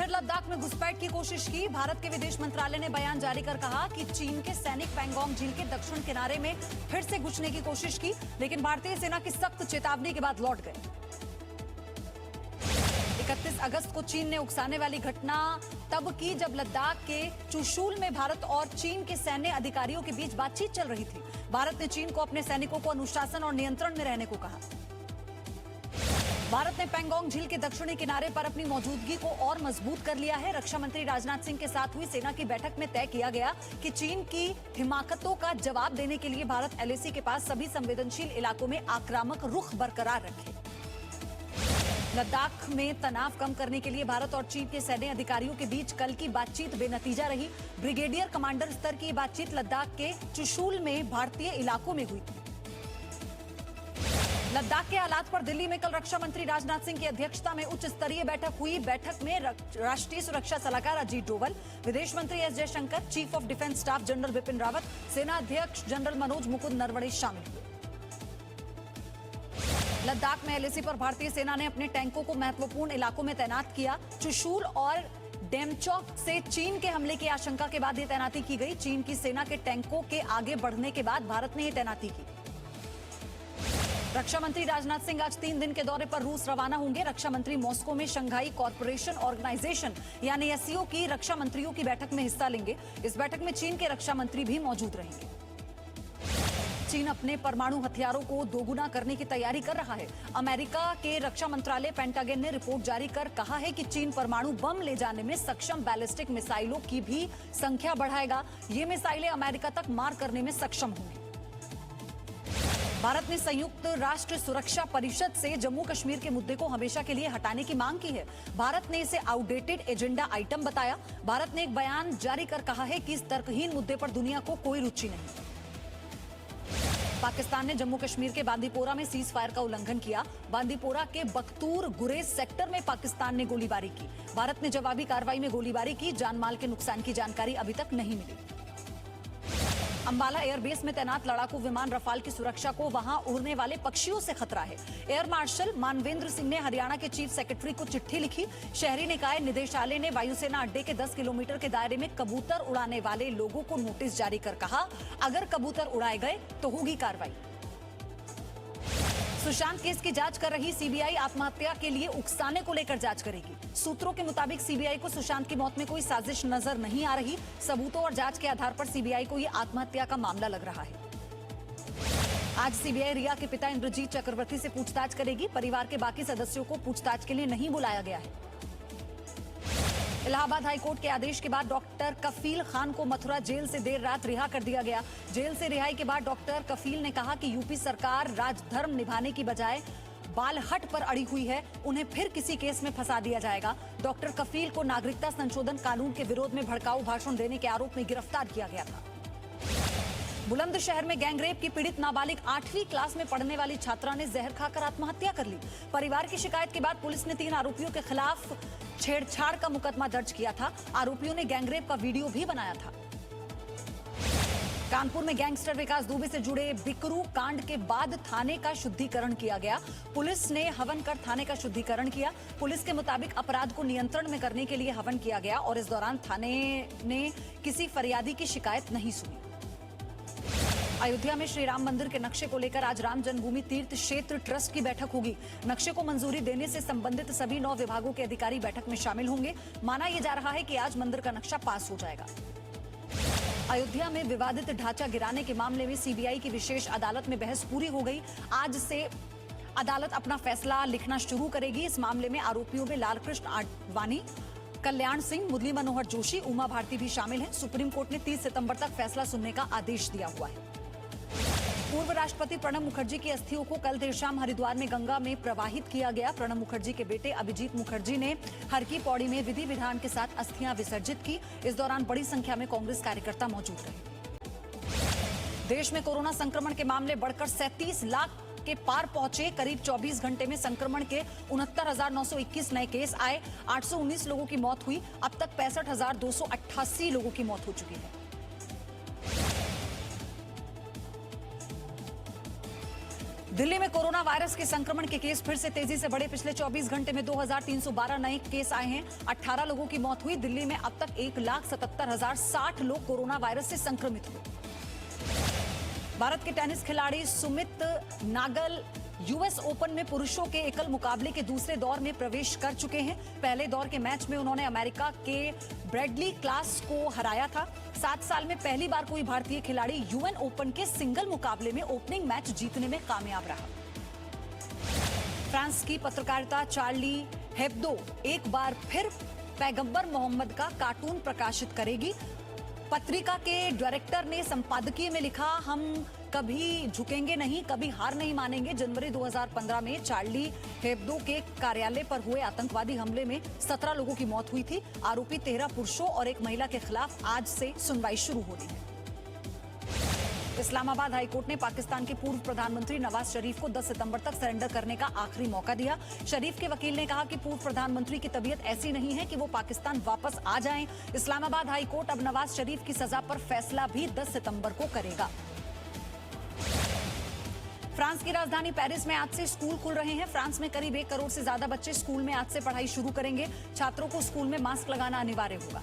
फिर लद्दाख में घुसपैठ की कोशिश की। भारत के विदेश मंत्रालय ने बयान जारी कर कहा कि चीन के सैनिक पैंगोंग झील के दक्षिण किनारे में फिर से घुसने की कोशिश की, लेकिन भारतीय सेना की सख्त चेतावनी के बाद लौट गए। 31 अगस्त को चीन ने उकसाने वाली घटना तब की जब लद्दाख के चुशूल में भारत और चीन के सैन्य अधिकारियों के बीच बातचीत चल रही थी। भारत ने चीन को अपने सैनिकों को अनुशासन और नियंत्रण में रहने को कहा। भारत ने पैंगोंग झील के दक्षिणी किनारे पर अपनी मौजूदगी को और मजबूत कर लिया है। रक्षा मंत्री राजनाथ सिंह के साथ हुई सेना की बैठक में तय किया गया कि चीन की हिमाकतों का जवाब देने के लिए भारत एलएसी के पास सभी संवेदनशील इलाकों में आक्रामक रुख बरकरार रखे। लद्दाख में तनाव कम करने के लिए भारत और चीन के सैन्य अधिकारियों के बीच कल की बातचीत बेनतीजा रही। ब्रिगेडियर कमांडर स्तर की बातचीत लद्दाख के चुशूल में भारतीय इलाकों में हुई थी। लद्दाख के हालात पर दिल्ली में कल रक्षा मंत्री राजनाथ सिंह की अध्यक्षता में उच्च स्तरीय बैठक हुई। बैठक में राष्ट्रीय सुरक्षा सलाहकार अजीत डोवल, विदेश मंत्री S Jaishankar, chief of defence staff general Bipin Rawat, सेना अध्यक्ष जनरल मनोज मुकुंद नरवणे शामिल हुए। लद्दाख में एलएसी पर भारतीय सेना ने अपने टैंकों को महत्वपूर्ण इलाकों में तैनात किया। चुशूल और डेमचौक से चीन के हमले की आशंका के बाद यह तैनाती की गई। चीन की सेना के टैंकों के आगे बढ़ने के बाद भारत ने यह तैनाती की। रक्षा मंत्री राजनाथ सिंह आज 3 दिन के दौरे पर रूस रवाना होंगे। रक्षा मंत्री मॉस्को में शंघाई कॉरपोरेशन ऑर्गेनाइजेशन यानी एससीओ की रक्षा मंत्रियों की बैठक में हिस्सा लेंगे। इस बैठक में चीन के रक्षा मंत्री भी मौजूद रहेंगे। चीन अपने परमाणु हथियारों को दोगुना करने की तैयारी कर रहा है। अमेरिका के रक्षा मंत्रालय पेंटागन ने रिपोर्ट जारी कर कहा है कि चीन परमाणु बम ले जाने में सक्षम बैलिस्टिक मिसाइलों की भी संख्या बढ़ाएगा। ये मिसाइलें अमेरिका तक मार करने में सक्षम होंगी। भारत ने संयुक्त राष्ट्र सुरक्षा परिषद से जम्मू कश्मीर के मुद्दे को हमेशा के लिए हटाने की मांग की है। भारत ने इसे आउटडेटेड एजेंडा आइटम बताया। भारत ने एक बयान जारी कर कहा है कि इस तर्कहीन मुद्दे पर दुनिया को कोई रुचि नहीं। पाकिस्तान ने जम्मू कश्मीर के बांदीपोरा में सीज फायर का उल्लंघन किया। बांदीपोरा के बख्तूर गुरेज सेक्टर में पाकिस्तान ने गोलीबारी की। भारत ने जवाबी कार्रवाई में गोलीबारी की। जानमाल के नुकसान की जानकारी अभी तक नहीं मिली। अंबाला एयरबेस में तैनात लड़ाकू विमान रफाल की सुरक्षा को वहां उड़ने वाले पक्षियों से खतरा है। एयर मार्शल मानवेंद्र सिंह ने हरियाणा के चीफ सेक्रेटरी को चिट्ठी लिखी। शहरी निकाय निदेशालय ने वायुसेना अड्डे के 10 किलोमीटर के दायरे में कबूतर उड़ाने वाले लोगों को नोटिस जारी कर कहा, अगर कबूतर उड़ाए गए तो होगी कार्रवाई। सुशांत केस की जांच कर रही सीबीआई आत्महत्या के लिए उकसाने को लेकर जांच करेगी। सूत्रों के मुताबिक सीबीआई को सुशांत की मौत में कोई साजिश नजर नहीं आ रही। सबूतों और जांच के आधार पर सीबीआई को यह आत्महत्या का मामला लग रहा है। आज सीबीआई रिया के पिता इंद्रजीत चक्रवर्ती से पूछताछ करेगी। परिवार के बाकी सदस्यों को पूछताछ के लिए नहीं बुलाया गया है। इलाहाबाद हाईकोर्ट के आदेश के बाद डॉक्टर कफील खान को मथुरा जेल से देर रात रिहा कर दिया गया। जेल से रिहाई के बाद डॉक्टर कफील ने कहा कि यूपी सरकार राजधर्म निभाने की बजाय बालहट पर अड़ी हुई है। उन्हें फिर किसी केस में फंसा दिया जाएगा। डॉक्टर कफील को नागरिकता संशोधन कानून के विरोध में भड़काऊ भाषण देने के आरोप में गिरफ्तार किया गया था। बुलंदशहर में गैंगरेप की पीड़ित नाबालिग 8वीं क्लास में पढ़ने वाली छात्रा ने जहर खाकर आत्महत्या कर ली। परिवार की शिकायत के बाद पुलिस ने 3 आरोपियों के खिलाफ छेड़छाड़ का मुकदमा दर्ज किया था। आरोपियों ने गैंगरेप का वीडियो भी बनाया था। कानपुर में गैंगस्टर विकास दुबे से जुड़े बिकरू कांड के बाद थाने का शुद्धिकरण किया गया। पुलिस ने हवन कर थाने का शुद्धिकरण किया। पुलिस के मुताबिक अपराध को नियंत्रण में करने के लिए हवन किया गया और इस दौरान थाने ने किसी फरियादी की शिकायत नहीं सुनी। अयोध्या में श्री राम मंदिर के नक्शे को लेकर आज राम जन्मभूमि तीर्थ क्षेत्र ट्रस्ट की बैठक होगी। नक्शे को मंजूरी देने से संबंधित सभी 9 विभागों के अधिकारी बैठक में शामिल होंगे। माना यह जा रहा है कि आज मंदिर का नक्शा पास हो जाएगा। अयोध्या में विवादित ढांचा गिराने के मामले में सीबीआई की विशेष अदालत में बहस पूरी हो गई। आज से अदालत अपना फैसला लिखना शुरू करेगी। इस मामले में आरोपियों में लालकृष्ण आडवाणी, कल्याण सिंह, मुरली मनोहर जोशी, उमा भारती भी शामिल हैं। सुप्रीम कोर्ट ने 30 सितंबर तक फैसला सुनने का आदेश दिया हुआ है। पूर्व राष्ट्रपति प्रणब मुखर्जी की अस्थियों को कल देर शाम हरिद्वार में गंगा में प्रवाहित किया गया। प्रणब मुखर्जी के बेटे अभिजीत मुखर्जी ने हर की पौड़ी में विधि विधान के साथ अस्थियां विसर्जित की। इस दौरान बड़ी संख्या में कांग्रेस कार्यकर्ता मौजूद रहे। देश में कोरोना संक्रमण के मामले बढ़कर 37 लाख के पार पहुंचे। करीब 24 घंटे में संक्रमण के 69,921 नए केस आए। 819 लोगों की मौत हुई। अब तक 65,288 लोगों की मौत हो चुकी है। दिल्ली में कोरोना वायरस के संक्रमण के केस फिर से तेजी से बढ़े। पिछले 24 घंटे में 2312 नए केस आए हैं। 18 लोगों की मौत हुई। दिल्ली में अब तक 1,77,060 लोग कोरोना वायरस से संक्रमित हुए। भारत के टेनिस खिलाड़ी सुमित नागल यूएस ओपन में पुरुषों के एकल मुकाबले के दूसरे दौर में प्रवेश कर चुके हैं। पहले दौर के मैच में उन्होंने अमेरिका के ब्रैडली क्लास को हराया था। 7 साल में पहली बार कोई भारतीय खिलाड़ी यूएन ओपन के सिंगल मुकाबले में ओपनिंग मैच जीतने में कामयाब रहा। फ्रांस की पत्रकारिता चार्ली हेब्दो एक बार फिर पैगंबर मोहम्मद का कार्टून प्रकाशित करेगी। पत्रिका के डायरेक्टर ने संपादकीय में लिखा, हम कभी झुकेंगे नहीं, कभी हार नहीं मानेंगे। जनवरी 2015 में चार्ली हेब्दो के कार्यालय पर हुए आतंकवादी हमले में 17 लोगों की मौत हुई थी। आरोपी 13 पुरुषों और एक महिला के खिलाफ आज से सुनवाई शुरू हो रही है। इस्लामाबाद हाईकोर्ट ने पाकिस्तान के पूर्व प्रधानमंत्री नवाज शरीफ को 10 सितंबर तक सरेंडर करने का आखिरी मौका दिया। शरीफ के वकील ने कहा कि पूर्व प्रधानमंत्री की तबीयत ऐसी नहीं है कि वो पाकिस्तान वापस आ जाएं। इस्लामाबाद हाईकोर्ट अब नवाज शरीफ की सजा पर फैसला भी 10 सितंबर को करेगा। फ्रांस की राजधानी पेरिस में आज से स्कूल खुल रहे हैं। फ्रांस में करीब 1 करोड़ से ज्यादा बच्चे स्कूल में आज से पढ़ाई शुरू करेंगे। छात्रों को स्कूल में मास्क लगाना अनिवार्य होगा।